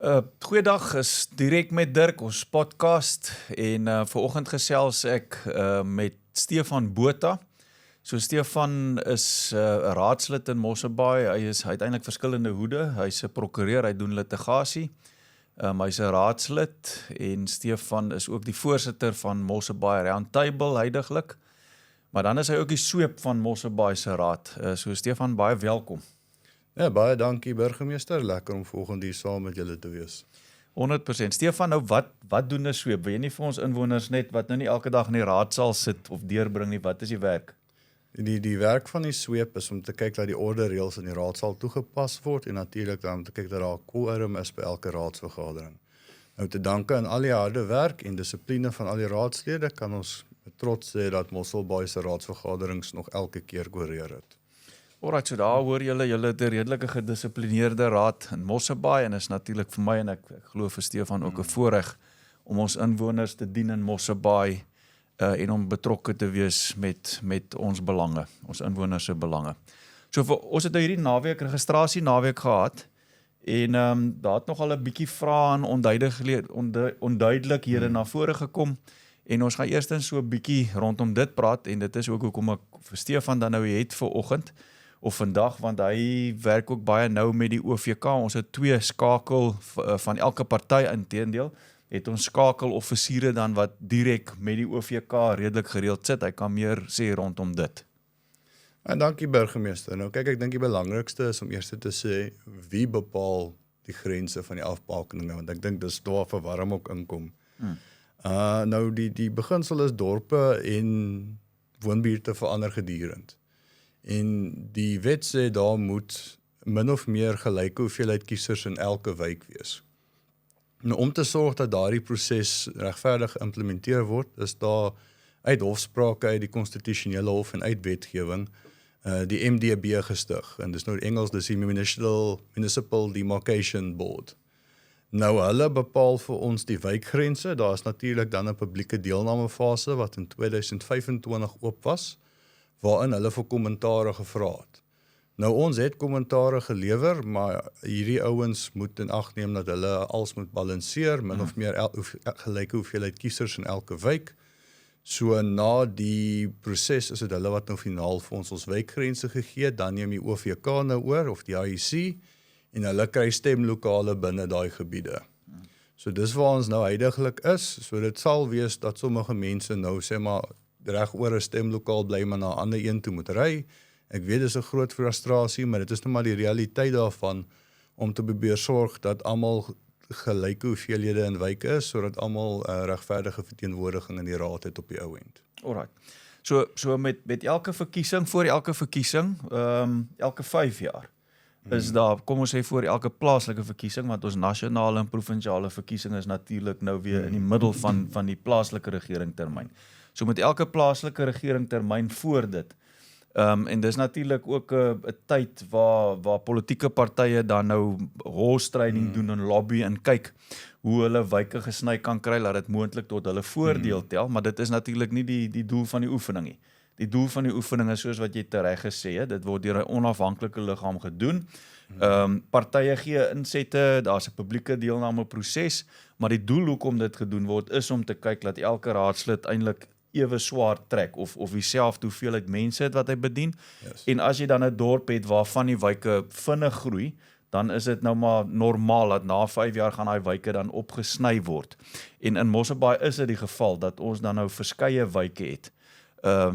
Goeiedag, is direk met Dirk, ons podcast en vanoggend gesels ek met Stefan Botha. So Stefan is 'n raadslid in Mosselbaai. Hy is uiteindelik verskillende hoede. Hy's 'n prokureur, hy doen litigasie. Hy's 'n raadslid en Stefan is ook die voorsitter van Mosselbaai Roundtable huidiglik. Maar dan is hy ook die sweep van Mosselbaai se raad. So Stefan, baie welkom. Ja, baie dankie burgemeester, lekker om volgende hier saam met julle te wees. 100%. Stefan, nou wat doen 'n sweep? Wil jy nie vir ons inwoners net wat nou nie elke dag in die raadsaal sit of deurbring nie, wat is die werk? Die werk van die sweep is om te kyk dat die orde reëls in die raadsaal toegepas word en natuurlik dan om te kyk dat daar 'n quorum is by elke raadsvergadering. Nou te danke aan al die harde werk en dissipline van al die raadslede kan ons met trots sê dat Mosselbaai se raadsvergaderings nog elke keer koreer het. Alright, so daar hoor julle het 'n redelike gedissiplineerde raad in Mosselbaai en is natuurlik vir my en ek glo vir Stefan ook 'n voorreg om ons inwoners te dien in Mosselbaai en om betrokke te wees met ons belange, ons inwoners se belange. So ons het nou hierdie naweek registrasie naweek gehad en daar het nogal 'n bietjie vrae en onduidelikhede na vore gekom en ons gaan eerstens so 'n bietjie rondom dit praat en dit is ook hoekom ek vir Stefan dan nou het vir oggend of vandag, want hy werk ook baie nou met die OVK. Ons het 2 skakel van elke party, inteendeel, het ons skakeloffisiere dan wat direk met die OVK redelik gereeld sit. Hy kan meer sê rondom dit. En dankie burgemeester. Nou kyk, ek dink die belangrikste is om eers te sê wie bepaal die grense van die afbakeninge, want ek dink dis daar verwarring ook inkom. Nou die beginsel is dorpe en woonbuurte verander gedurend. En die wet sê daar moet min of meer gelyke hoeveelheid kiesers in elke wijk wees. Nou, om te sorg dat daardie proses regverdig geïmplementeer word, is daar uit hofsprake uit die konstitusionele hof en uit wetgewing die MDB gestig. En dis nou in Engels, dis die Municipal Demarcation Board. Nou, hulle bepaal vir ons die wijkgrense. Daar is natuurlik dan 'n publieke deelnamefase wat in 2025 oop was, waarin hulle vir kommentare gevra het. Nou ons het kommentare gelewer, maar hierdie ouens moet in ag neem dat hulle als moet balanseer, min of meer gelyke hoeveelheid kiesers in elke wijk. So na die proses is dit hulle wat nou finaal vir ons wijkgrense gegee, dan neem die OVK nou oor, of die IEC, en hulle kry stemlokale binne daai gebiede. So dis waar ons nou huidiglik is, so dit sal wees dat sommige mense nou sê maar reg oor 'n stemlokaal bly maar na 'n ander een toe moet ry. Ek weet dis 'n groot frustrasie, maar dit is nou maar die realiteit daarvan om te probeer sorg dat almal gelyke hoeveelhede in wyke is, sodat almal regverdige verteenwoordiging in die raad het op die ou end. Alright. So met elke verkiesing, voor elke verkiesing, elke 5 jaar, is daar, kom ons sê voor elke plaaslike verkiesing, want ons nasionale en provinsiale verkiesing is natuurlik nou weer in die middel van die plaaslike regeringtermyn. So met elke plaaslike regeringtermyn voor dit. En dis natuurlik ook 'n tyd waar politieke partye dan nou horstryding doen en lobby en kyk hoe hulle wyke gesny kan kry, laat dit moontlik tot hulle voordeel tel, maar dit is natuurlik nie die doel van die oefening nie. Die doel van die oefening is soos wat jy tereg gesê het, dit word deur 'n onafhanklike liggaam gedoen. Partye gee insette, daar's 'n publieke deelnameproses, maar die doel hoekom dit gedoen word is om te kyk dat elke raadslid eintlik ewe swaar trek of dieselfde hoeveelheid mense het wat hy bedien. Yes. En as jy dan 'n dorp het waarvan die wyke vinnig groei, dan is dit nou maar normaal dat na 5 jaar gaan daai wyke dan opgesny word. En in Mosselbaai is dit die geval dat ons dan nou verskeie wyke het.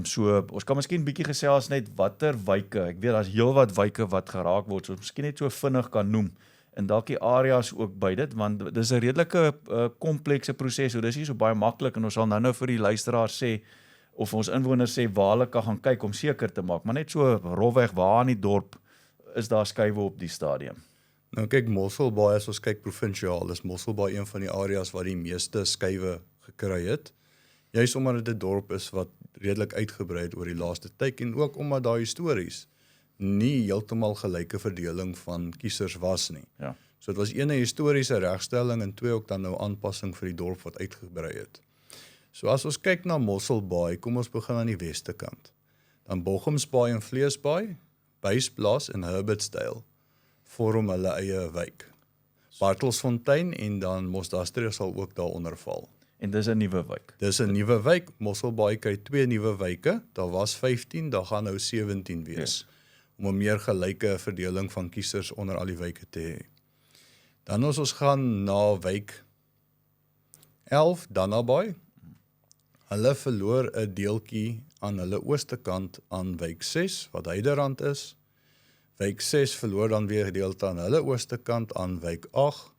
So ons kan miskien bietjie gesels net watter wyke. Ek weet daar's heelwat wyke wat geraak word, so ons miskien net so vinnig kan noem. En dalk die areas ook by dit, want dis 'n redelike komplekse proses, so dis nie so baie maklik, en ons sal nou vir die luisteraars sê, of ons inwoners sê waar hulle kan gaan kyk om seker te maak, maar net so rofweg waar in die dorp is daar skuwe op die stadium. Nou kyk, Mosselbaai, as ons kyk provinsiaal, is Mosselbaai een van die areas waar die meeste skuwe gekry het. Juist omdat dit 'n dorp is wat redelik uitgebrei het oor die laaste tyd, en ook omdat daar histories nie heeltemal gelyke verdeling van kiesers was nie. Ja. So dit was 'n historiese regstelling en 2 ook dan nou aanpassing vir die dorp wat uitgebrei het. So as ons kyk na Mosselbaai, kom ons begin aan die weste kant. Dan Bochumsbaai en Vleesbaai, Buysplaas en Herbertsdale vorm hulle eie wijk. Bartelsfontein en dan Mosdastria sal ook daaronder val. En dis 'n nuwe wijk. Dis 'n nuwe wijk, Mosselbaai kry 2 nuwe wyke, daar was 15, daar gaan nou 17 wees, om 'n meer gelyke verdeling van kiesers onder al die wyke te hê. Dan as ons gaan na wijk 11, Dannabaai, hulle verloor 'n deeltjie aan hulle ooste kant aan wijk 6, wat Hyderrand is. Wijk 6 verloor dan weer gedeelte aan hulle ooste kant aan wijk 8,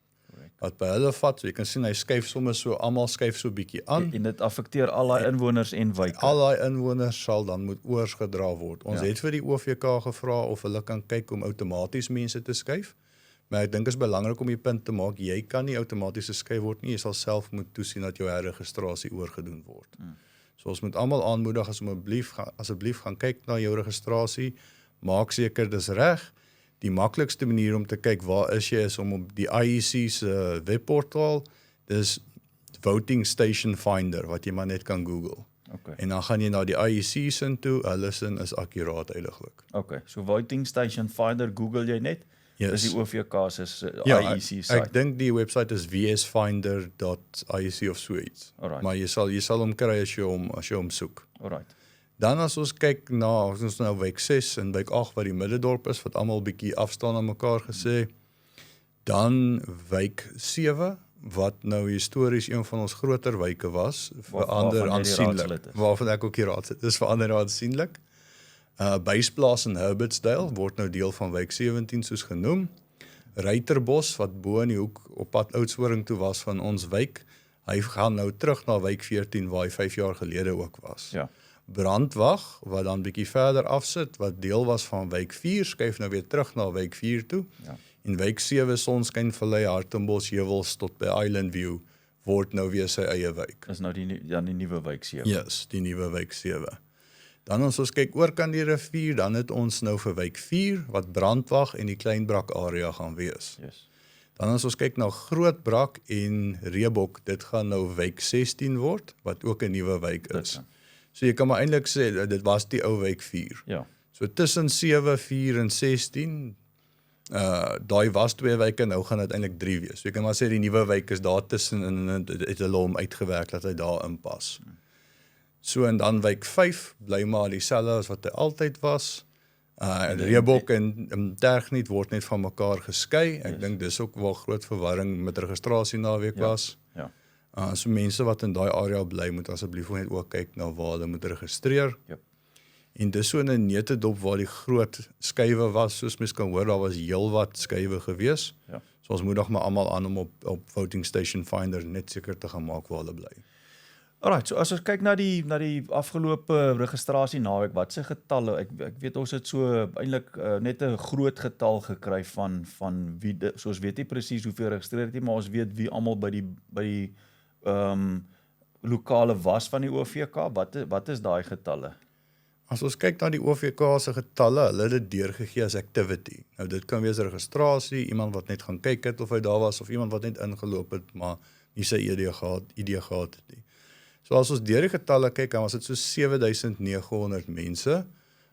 wat by hulle vat, so jy kan sien hy skuif sommer so, almal skuif so bietjie aan. En dit affekteer al daai inwoners en wyke. Al daai inwoners sal dan moet oorgedra word. Ons Ja. het vir die OVK gevra of hulle kan kyk om outomaties mense te skuif. Maar ek dink is belangrik om die punt te maak, jy kan nie outomaties geskuif word nie, jy sal self moet toesien dat jou herregistrasie oorgedoen word. So ons moet almal aanmoedig asseblief gaan kyk na jou registrasie, maak seker dis reg. Die maklikste manier om te kyk waar is jy is om op die IEC se webportaal, dis Voting Station Finder wat jy maar net kan Google. Okay. En dan gaan jy na die IEC sin toe, hulle sin is akkuraat heiliglik. Okay. So Voting Station Finder Google jy net. Yes. Dis die OVK se Ja, IEC site. ek dink die website is vsfinder.iec of so iets. Alright. Maar jy sal hom kry as jy hom soek. Alright. Dan as ons kyk na ons nou wijk 6 en wijk 8 wat die middendorp is wat almal bietjie afstaan aan mekaar gesê. Dan wijk 7 wat nou histories een van ons groter wyke was, verander waarvan jy die aansienlik. raadslid is. Waarvan ek ook die raadslid is, verander aansienlik. Buysplaas in Herbertsdale word nou deel van wijk 17 soos genoem. Ruiterbos wat bo in die hoek op pad Oudtshoorn toe was van ons wijk, hy gaan nou terug na wijk 14 waar hy 5 jaar gelede ook was. Ja. Brandwag wat dan bietjie verder afsit wat deel was van wijk 4 skuif nou weer terug na wijk 4 toe. Ja. En wijk 7 Sonskynvallei, Hartenbos, Heuwels tot by Island View word nou weer sy eie wijk. Dis nou die nuwe wijk 7. Yes, die nuwe wijk 7. Dan as ons kyk oor kan die rivier, dan het ons nou vir wijk 4 wat Brandwag en die Kleinbrak area gaan wees. Yes. Dan as ons kyk na Grootbrak en Reebok, dit gaan nou wijk 16 word wat ook 'n nuwe wijk is. kan. So jy kan maar eintlik sê dit was die ou wijk 4. Ja. So tussen 7, 4 en 16 daai was 2 wyke, nou gaan dit eintlik 3 wees. So jy kan maar sê die nuwe wijk is daar tussen en het hulle hom uitgewerk dat hy daar inpas. So en dan wijk 5 bly maar dieselfde as wat hy altyd was. Reebok en Tergniet word net van mekaar geskei. Ek dink dis ook waar groot verwarring met registrasie naweek was. Ja. So mense wat in daai area bly moet asseblief net ook kyk na waar hulle moet registreer. Ja. En dis so 'n neutedop waar die groot skuwe was, soos mens kan hoor, daar was heelwat skuwe gewees. Ja. So ons moedig maar almal aan om op Voting Station Finder net seker te gaan maak waar hulle bly. Alright, so as ons kyk na die afgelope registrasie naweek, wat se getalle? Ek weet ons het so eintlik net 'n groot getal gekry van wie soos weet nie presies hoeveel geregistreer het nie, maar ons weet wie almal by die lokale was van die OVK. Wat is daai getalle? As ons kyk na die OVK se getalle, hulle het dit deurgegee as activity. Nou dit kan wees registrasie, iemand wat net gaan kyk het of hy daar was, of iemand wat net ingeloop het, maar nie sy idee gehad het nie. So as ons deur die getalle kyk, dan was dit so 7900 mense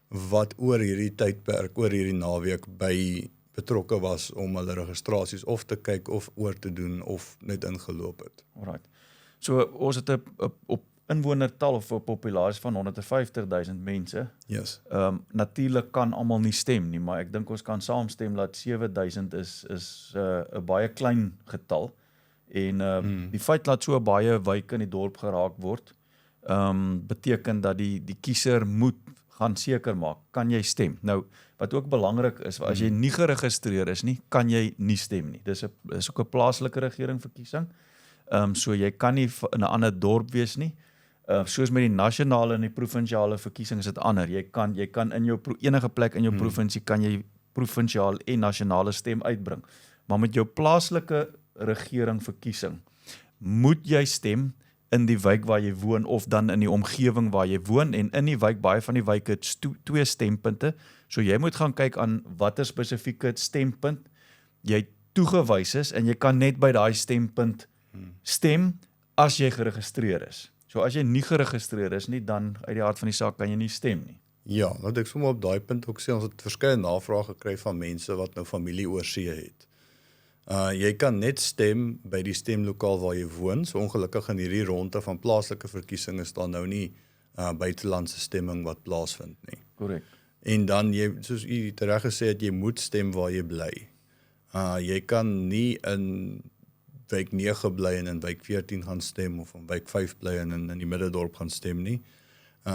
wat oor hierdie tydperk, oor hierdie naweek by betrokke was om hulle registrasies of te kyk of oor te doen of net ingeloop het. Alright. So ons het 'n op inwonertal of 'n populasie van 150,000 mense. Yes. Natuurlik kan almal nie stem nie, maar ek dink ons kan saamstem dat 7000 is 'n baie klein getal. En die feit dat so baie wyke in die dorp geraak word, beteken dat die kiezer moet gaan seker maak, kan jy stem? Nou, wat ook belangrik is, as jy nie geregistreer is nie, kan jy nie stem nie. Dis ook 'n plaaslike regering verkiesing. So jy kan nie in 'n ander dorp wees nie. Soos met die nasionale en die provinsiale verkiesings is dit ander. Jy kan in jou enige plek in jou provinsie kan jy provinsiaal en nasionale stem uitbring. Maar met jou plaaslike regering verkiesing moet jy stem in die wijk waar jy woon of dan in die omgewing waar jy woon, en in die wijk, baie van die wyke het 2 stempunte. So jy moet gaan kyk aan watter spesifieke stempunt jy toegewys is, en jy kan net by daai stempunt stem as jy geregistreer is. So as jy nie geregistreer is nie, dan uit die aard van die saak kan jy nie stem nie. Ja, laat ek sommer op daai punt ook sê, ons het verskeie navrae gekry van mense wat nou familie oor see het. Jy kan net stem by die stemlokaal waar jy woon. So ongelukkig in hierdie ronde van plaaslike verkiesings is daar nou nie buitelandse stemming wat plaasvind nie. Korrek. En dan soos u reg gesê het, jy moet stem waar jy bly. Jy kan nie in wijk 9 bly en in wijk 14 gaan stem of in wijk 5 bly en in die middendorp gaan stem nie.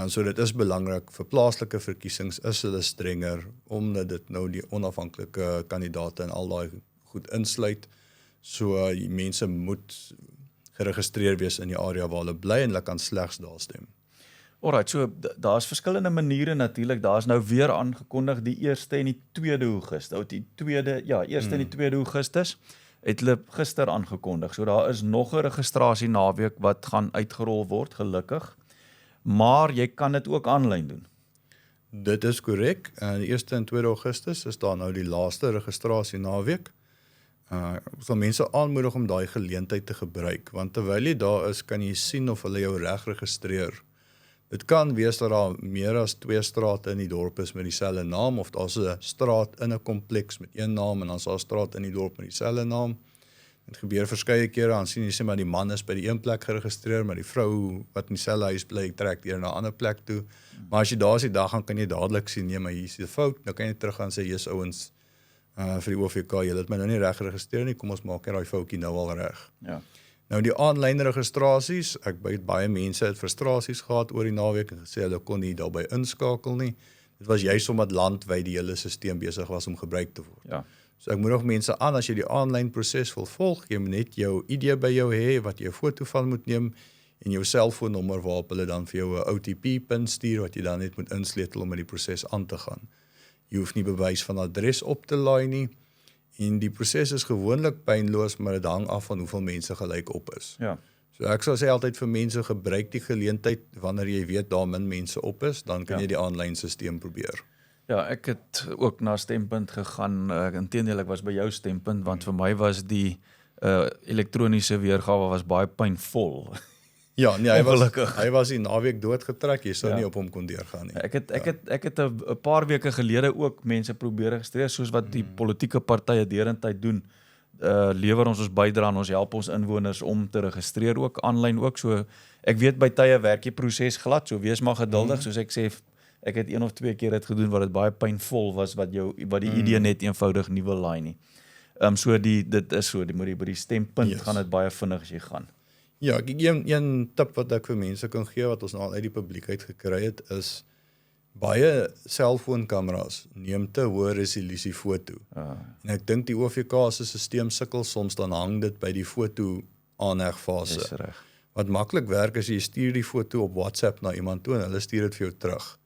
So dit is belangrik vir plaaslike verkiesings is hulle strenger omdat dit nou die onafhanklike kandidaate en al daai goed insluit. So mense moet geregistreer wees in die area waar hulle bly en hulle kan slegs daar stem. Alright, so daar's verskillende maniere natuurlik. Daar's nou weer aangekondig die 1ste en die 2de Augustus. Ou die 2de, ja, 1ste en die 2de Augustus het hulle gister aangekondig. So daar is nog 'n registrasie naweek wat gaan uitgerol word, gelukkig. Maar jy kan dit ook aanlyn doen. Dit is korrek. Die 1ste en 2de Augustus is daar nou die laaste registrasie naweek. Sal mense aanmoedig om daai geleentheid te gebruik, want terwyl jy daar is, kan jy sien of hulle jou reg registreer. Dit kan wees dat daar meer as 2 strate in die dorp is met dieselfde naam, of daar's 'n straat in 'n kompleks met een naam en dan is daar 'n straat in die dorp met dieselfde naam. Dit gebeur verskeie kere, dan sien jy sê maar die man is by die een plek geregistreer, maar die vrou wat in dieselfde huis bly, trek deur na 'n ander plek toe. Maar as jy daar is die dag, dan kan jy dadelik sien, nee, maar hier is 'n fout. Nou kan jy terug gaan sê, jy's ouens vir die OVK, julle het my nou nie reg geregistreer nie, kom ons maak net daai foutjie nou al reg. Ja. Nou die aanlyn registrasies, ek weet baie mense het frustrasies gehad oor die naweek en gesê hulle kon nie daarbey inskakel nie. Dit was juist omdat landwyd die hele stelsel besig was om gebruik te word. Ja. So ek moedig mense aan, as jy die aanlyn proses wil volg, jy moet net jou ID by jou hê, wat jy 'n foto van moet neem, en jou selfoonnommer waarop hulle dan vir jou 'n OTP-pin stuur, wat jy dan net moet insleutel om met die proses aan te gaan. Jy hoef nie bewys van adres op te laai nie, en die proses is gewoonlik pynloos, maar dit hang af van hoeveel mense gelyk op is. Ja. So ek sal sê altyd vir mense, gebruik die geleentheid, wanneer jy weet daar min mense op is, dan kan jy die aanlyn stelsel probeer. Ja, ek het ook na Stempunt gegaan, inteendeel ek was by jou Stempunt, want vir my was die elektroniese weergawe was baie pynvol. Ja, nee, Ongelukkig. hy was die naweek doodgetrek, jy sou nie op hom kon deurgaan nie. Ek het 'n paar weke gelede ook mense probeer registreer, soos wat die politieke partye derentyd doen. Lewer ons bydrae, ons help ons inwoners om te registreer ook, aanlyn ook. So ek weet by tye werk die proses glad, so wees maar geduldig, soos ek sê, ek het 1 of 2 keer dit gedoen waar dit baie pynvol was, wat die ID net eenvoudig nie wil laai nie. So dit is so, by die Stempunt gaan dit baie vinnig as jy gaan. Ja, een tip wat ek vir mense kan gee, wat ons nou al uit die publiekheid gekry het, is baie selfoonkameras neem te hoë resolusie foto. En ek dink die OVK se stelsel sukkel soms, dan hang dit by die foto aanhegfase. Dis reg. Wat maklik werk is, jy stuur die foto op WhatsApp na iemand toe en hulle stuur dit vir jou terug.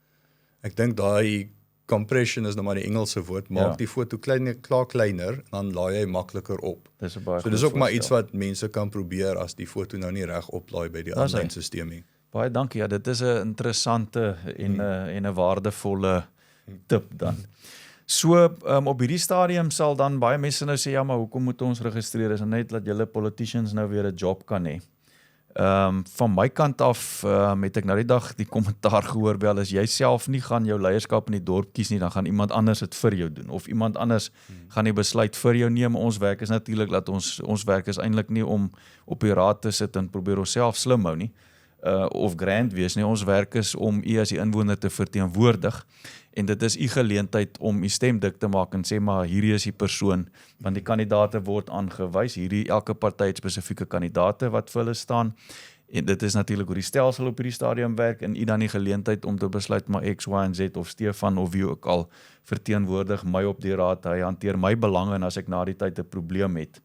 Ek dink daai compression is nou maar die Engelse woord, maak die foto klaar kleiner, en dan laai hy makliker op. Dis 'n baie So dis ook maar iets wat mense kan probeer as die foto nou nie reg oplaai by die aanlyn stelsel nie. Baie dankie. Ja, dit is 'n interessante en 'n waardevolle tip dan. So op hierdie stadium sal dan baie mense nou sê, ja, maar hoekom moet ons registreer? Is net dat julle politicians nou weer 'n job kan hê. Van my kant af het ek nou die dag die kommentaar gehoor, wel as jy self nie gaan jou leierskap in die dorp kies nie, dan gaan iemand anders dit vir jou doen, of iemand anders gaan die besluit vir jou neem. Ons werk is natuurlik dat ons werk is eintlik nie om op die raad te sit en probeer onsself slim hou nie, of grand wees nie. Ons werk is om u as die inwoner te verteenwoordig, en dit is u geleentheid om u stem dik te maak en sê maar hierdie is die persoon, want die kandidate word aangewys, elke party het spesifieke kandidate wat vir hulle staan, en dit is natuurlik hoe die stelsel op hierdie stadium werk, en u dan die geleentheid om te besluit maar X, Y en Z, of Stefan of wie ook al verteenwoordig my op die raad, hy hanteer my belange, en as ek na die tyd 'n probleem het,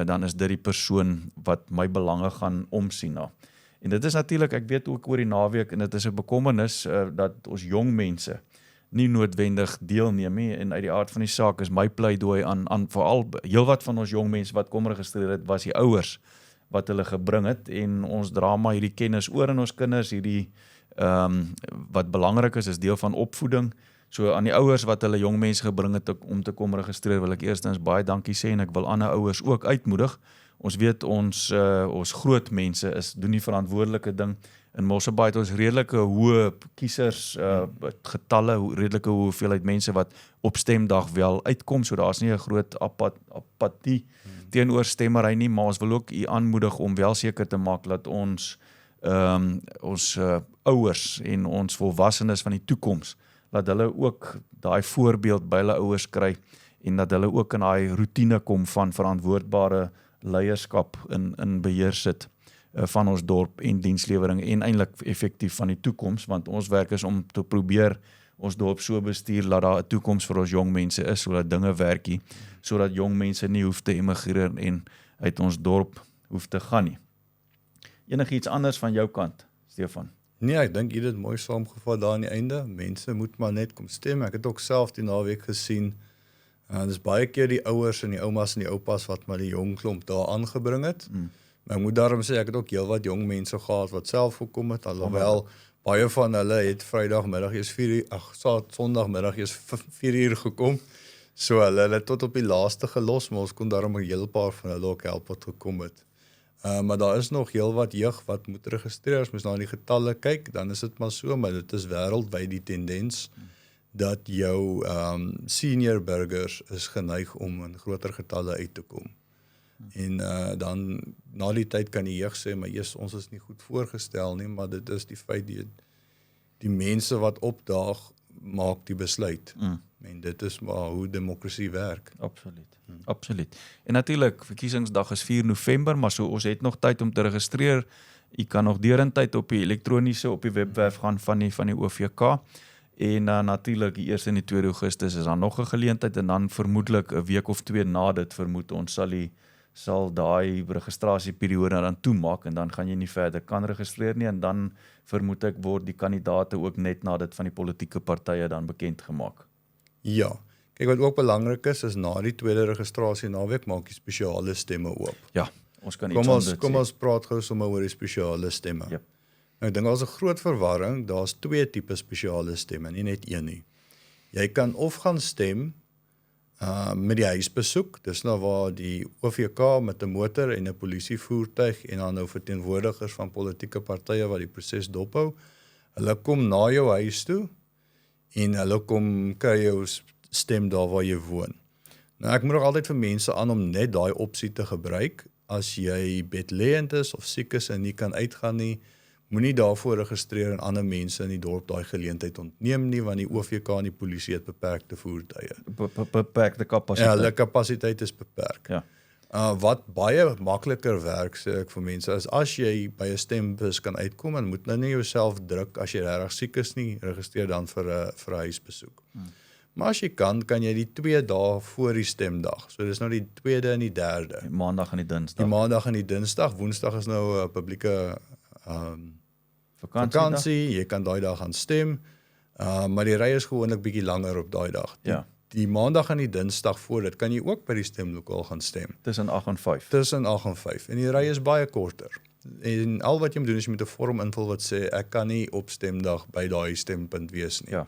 dan is dit die persoon wat my belange gaan omsien na. En dit is natuurlik, ek weet ook oor die naweek, en dit is 'n bekommernis dat ons jong mense nie noodwendig deelneem nie, en uit die aard van die saak is my pleidooi aan veral heelwat van ons jong mense wat kom registreer het, was die ouers wat hulle gebring het, en ons dra maar hierdie kennis oor in ons kinders, hierdie wat belangrik is deel van opvoeding. So aan die ouers wat hulle jong mense gebring het om te kom registreer, wil ek eerstens baie dankie sê, en ek wil ander ouers ook uitmoedig. Ons weet ons groot mense doen die verantwoordelike ding. In Mosselbaai het ons redelike hoë kiesers getalle, redelike hoeveelheid mense wat op stemdag wel uitkom, so daar's nie 'n groot apatie teenoor stemmery nie, maar ons wil ook u aanmoedig om wel seker te maak dat ons ouers en ons volwassenes van die toekoms, dat hulle ook daai voorbeeld by hulle ouers kry en dat hulle ook in daai roetine kom van verantwoordbare leierskap in beheer sit van ons dorp en dienslewering en eintlik effektief van die toekoms, want ons werk is om te probeer ons dorp so bestuur dat daar 'n toekoms vir ons jong mense is, sodat dinge werkie, sodat jong mense nie hoef te emigreer en uit ons dorp hoef te gaan nie. Enigiets anders van jou kant, Stefan? Nee, ek dink jy het dit mooi saamgevat daar aan die einde. Mense moet maar net kom stem. Ek het ook self die naweek gesien. Dis baie keer die ouers en die oumas en die oupas wat maar die jong klomp daar aangebring het. Maar ek moet daarom sê, ek het ook heelwat jong mense gehad wat self gekom het, alhoewel baie van hulle het Vrydagmiddag eers 4 uur, Sondagmiddag eers 4 uur gekom. So hulle het tot op die laaste gelos, maar ons kon daarom 'n hele paar van hulle ook help wat gekom het. Maar daar is nog heelwat jeug wat moet registreer. As mens na die getalle kyk, dan is dit maar so, maar dit is wêreldwyd die tendens dat jou senior burgers is geneig om in groter getalle uit te kom. En dan na die tyd kan die jeug sê, maar ons is nie goed voorgestel nie, maar dit is die feit die mense wat opdaag maak die besluit. En dit is maar hoe demokrasie werk. Absoluut. Absoluut. En natuurlik, verkiesingsdag is 4 November, maar so ons het nog tyd om te registreer. U kan nog deurentyd op die elektroniese op die webwerf gaan van die OVK. En natuurlik die 1 en die 2 Augustus is dan nog 'n geleentheid en dan vermoedelik 'n week of 2 na dit vermoed ons sal daai registrasieperiode dan toemaak en dan gaan jy nie verder kan registreer nie en dan vermoed ek word die kandidaate ook net na dit van die politieke partye dan bekend gemaak. Ja, kyk wat ook belangrik is na die tweede registrasie naweek maak die spesiale stemme oop. Ja, ons kan iets aan dit Kom ons praat gou sommer oor die spesiale stemme. Yep. Nou, ek dink daar's 'n groot verwarring, daar's 2 tipe spesiale stemme, nie net een nie. Jy kan of gaan stem met die huisbesoek, dis nou waar die OVK met 'n motor en 'n polisievoertuig en dan nou verteenwoordigers van politieke partye wat die proses dophou, hulle kom na jou huis toe en hulle kom kry jou stem daar waar jy woon. Nou ek moedig altyd vir mense aan om net daai opsie te gebruik. As jy bedlêend is of siek is en nie kan uitgaan nie, moenie daarvoor registreer en ander mense in die dorp daai geleentheid ontneem nie, want die OVK en die polisie het beperkte voertuie. Beperkte kapasiteit. Ja, hulle kapasiteit is beperk. Ja. Wat baie makliker werk, sê ek vir mense, is as jy by 'n stembus kan uitkom en moet nou nie jouself druk as jy regtig siek is nie, registreer dan vir 'n huisbesoek. Maar as jy kan jy die 2 dae voor die stemdag. So dis nou die 2de en die 3de. Die maandag en die dinsdag. Die maandag en die dinsdag, woensdag is nou 'n publieke vakansie. Jy kan daai dag gaan stem. Maar die ry is gewoonlik bietjie langer op daai dag. Die maandag en die dinsdag voor dit kan jy ook by die stemlokaal gaan stem. Tussen 8 en 5. Tussen 8 en 5. En die ry is baie korter. En al wat jy moet doen is jy moet 'n vorm invul wat sê ek kan nie op stemdag by daai stempunt wees nie. Ja.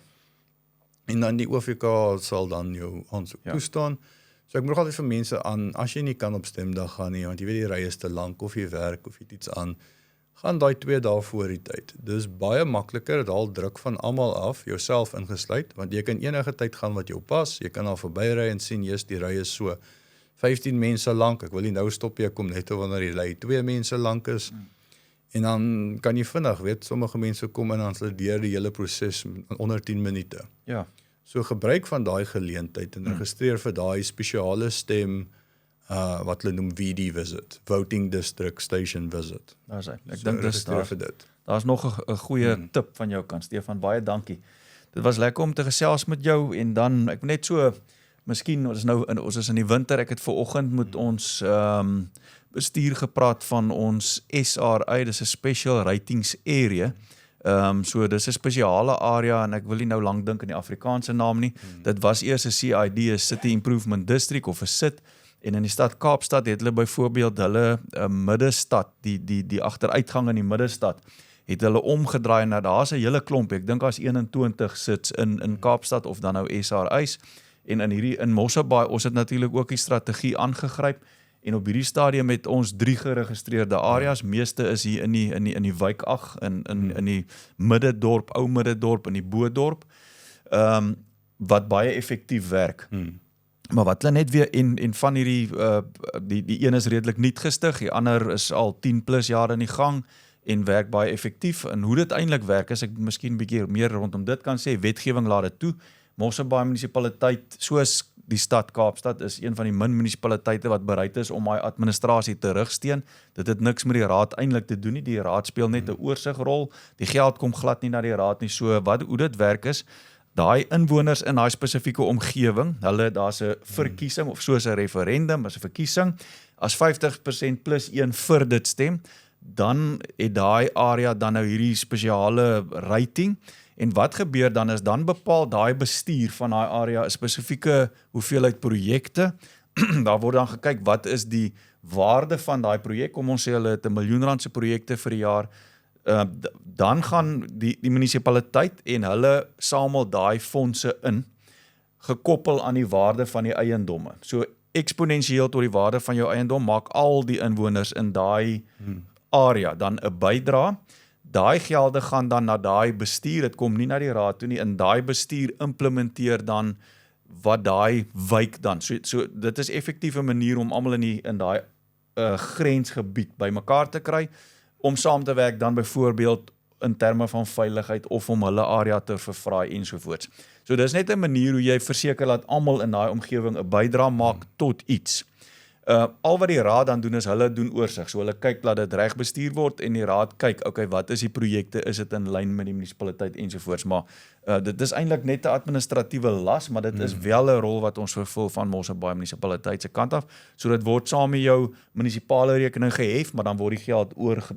En dan die OVK sal dan jou aansoek toestaan. So ek moedig altyd vir mense aan, as jy nie kan op stemdag gaan nie, want jy weet die ry is te lank of jy werk of jy iets aan, gaan daai 2 dae voor die tyd. Dis baie makliker, dit haal druk van almal af, jouself ingesluit, want jy kan enige tyd gaan wat jou pas, jy kan al verbyry en sien, die ry is so 15 mense lank, ek wil nie nou stop, jy kom net wanneer die ry 2 mense lank is, en dan kan jy vinnig, weet, sommige mense kom en dan deur die hele proses onder 10 minute. Ja. So gebruik van daai geleentheid en registreer vir daai spesiale stem, wat hulle noem VD visit, Voting District Station Visit. Daar is hy. Ek dink daar's nog 'n goeie tip van jou kant, Stefan, baie dankie. Dit was lekker om te gesels met jou en dan, ek net so, miskien, ons is in die winter, ek het vanoggend met ons bestuur gepraat van ons SRA, dis 'n Special Ratings Area. So dis 'n spesiale area en ek wil nie nou lank dink in die Afrikaanse naam nie. Dit was eers 'n CID, 'n City Improvement District of 'n SIT. En in die stad Kaapstad het hulle byvoorbeeld hulle middestad, die agteruitgang in die middestad, het hulle omgedraai na daar's 'n hele klomp, ek dink daar's 21 sits in Kaapstad of dan nou SRA's. En in Mosselbaai, ons het natuurlik ook die strategie aangegryp en op hierdie stadium het ons 3 geregistreerde areas, meeste is hier in die wijk 8, in die middendorp, ou middendorp, in die Boedorp, wat baie effektief werk. Maar wat hulle net weer, en van hierdie, die een is redelik nuut gestig, die ander is al 10 plus jaar in die gang, en werk baie effektief, en hoe dit eintlik werk, as ek miskien 'n bietjie meer rondom dit kan sê, wetgewing laat dit toe, Mosselbaai munisipaliteit, soos die stad Kaapstad, is een van die min munisipaliteite wat bereid is om my administrasie te rugsteen. Dit het niks met die raad eintlik te doen nie, die raad speel net 'n oorsigrol, die geld kom glad nie na die raad nie, so hoe dit werk is, daai inwoners in daai spesifieke omgewing, daar's 'n verkiesing, of soos 'n referendum, as 'n verkiesing, as 50% plus 1 vir dit stem, dan het daai area dan nou hierdie spesiale rating, en wat gebeur dan is, dan bepaal daai bestuur van daai area 'n spesifieke hoeveelheid projekte, daar word dan gekyk, wat is die waarde van daai projek, kom ons sê hulle het 1 miljoen rand se projekte vir die jaar, dan gaan die munisipaliteit en hulle samel daai fondse in, gekoppel aan die waarde van die eiendomme. So eksponensieel tot die waarde van jou eiendom, maak al die inwoners in daai area dan 'n bydra. Daai gelde gaan dan na daai bestuur, dit kom nie na die raad toe nie, en daai bestuur implementeer dan wat daai wijk dan. So dit is effektief 'n manier om almal in daai grensgebied bymekaar te kry, om saam te werk dan byvoorbeeld in terme van veiligheid of om hulle area te verfraai ensovoorts. So dis net 'n manier hoe jy verseker dat almal in daai omgewing 'n bydra maak tot iets. Al wat die raad dan doen is, hulle doen oorsig, so hulle kyk dat dit reg bestuur word, en die raad kyk, okay, wat is die projekte, is dit in lyn met die munisipaliteit ensovoorts, maar dit is eintlik net 'n administratiewe las, maar dit is wel 'n rol wat ons vervul van Mosselbaai munisipaliteit se kant af, so dit word saam met jou munisipale rekening gehef, maar dan word die geld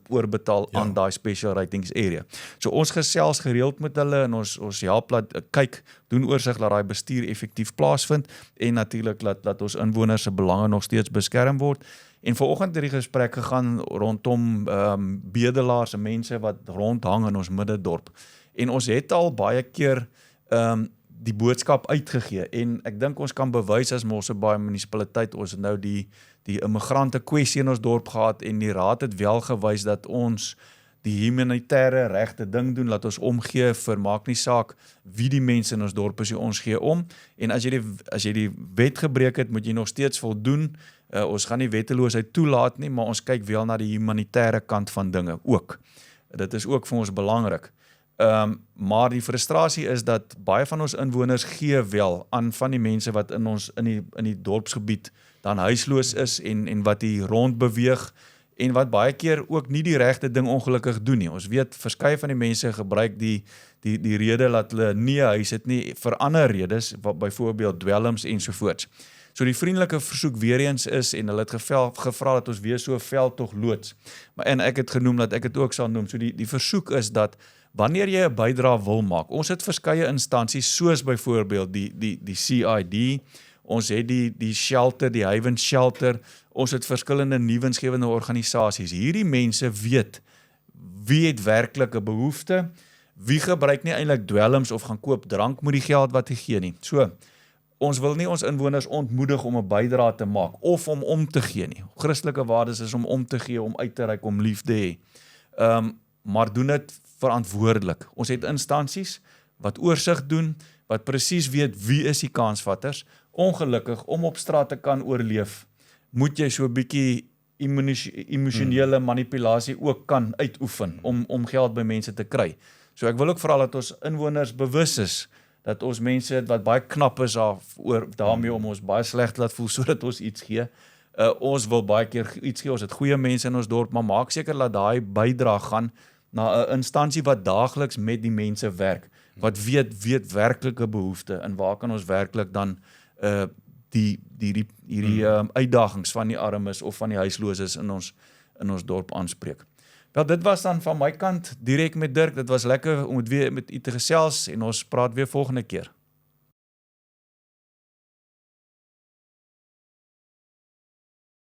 oorbetaal aan daai special ratings area. So ons gesels gereeld met hulle, en ons help kyk, doen oorsig dat daai bestuur effektief plaasvind, en natuurlik dat ons inwoners se belange nog steeds beskerm word. En vanoggend het die gesprek gegaan rondom bedelaars en mense wat rondhang in ons middendorp. En ons het al baie keer die boodskap uitgegee, en ek dink ons kan bewys as Mosselbaai munisipaliteit, ons het nou die immigrante kwessie in ons dorp gehad, en die raad het wel gewys dat ons die humanitêre regte ding doen, laat ons omgee vir, maak nie saak wie die mense in ons dorp is, ons gee om, en as jy die wet gebreek het, moet jy nog steeds voldoen, ons gaan nie wetteloosheid toelaat nie, maar ons kyk wel na die humanitêre kant van dinge ook. Dit is ook vir ons belangrik. Maar die frustrasie is dat baie van ons inwoners gee wel aan van die mense wat in die dorpsgebied dan huisloos is, en wat hier rond beweeg, en wat baie keer ook nie die regte ding ongelukkig doen nie. Ons weet, verskeie van die mense gebruik die rede dat hulle nie 'n huis het nie, vir ander redes, byvoorbeeld dwelms ensovoorts. So die vriendelike versoek weer eens is, en hulle het gevra dat ons weer so 'n veldtog loods. En ek het genoem dat ek dit ook sal noem. So die versoek is dat, wanneer jy 'n bydra wil maak, ons het verskeie instansies, soos byvoorbeeld die CID, ons het die shelter, die Haven Shelter, ons het verskillende nuwensgewende organisasies. Hierdie mense weet, wie het werklik 'n behoefte, wie gebruik nie eintlik dwelms of gaan koop drank met die geld wat hy gee nie. So, ons wil nie ons inwoners ontmoedig om 'n bydra te maak, of om te gee nie. Christelike waardes is om te gee, om uit te reik, om lief te hê. Maar doen dit verantwoordelik. Ons het instansies wat oorsig doen, wat presies weet wie is die kansvatters. Ongelukkig, om op straat te kan oorleef, moet jy so 'n bietjie emosionele manipulasie ook kan uitoefen, om geld by mense te kry. So ek wil ook vooral dat ons inwoners bewus is, dat ons mense wat baie knap is daarmee om ons baie sleg laat voel, sodat ons iets gee. Ons wil baie keer iets gee, ons het goeie mense in ons dorp, maar maak seker dat daai bydra gaan na 'n instansie wat daagliks met die mense werk, wat weet werklike behoefte, en waar kan ons werklik dan hierdie uitdagings van die armes of van die huisloses in ons dorp aanspreek. Wel, dit was dan van my kant direk met Dirk. Dit was lekker om weer met u te gesels, en ons praat weer volgende keer.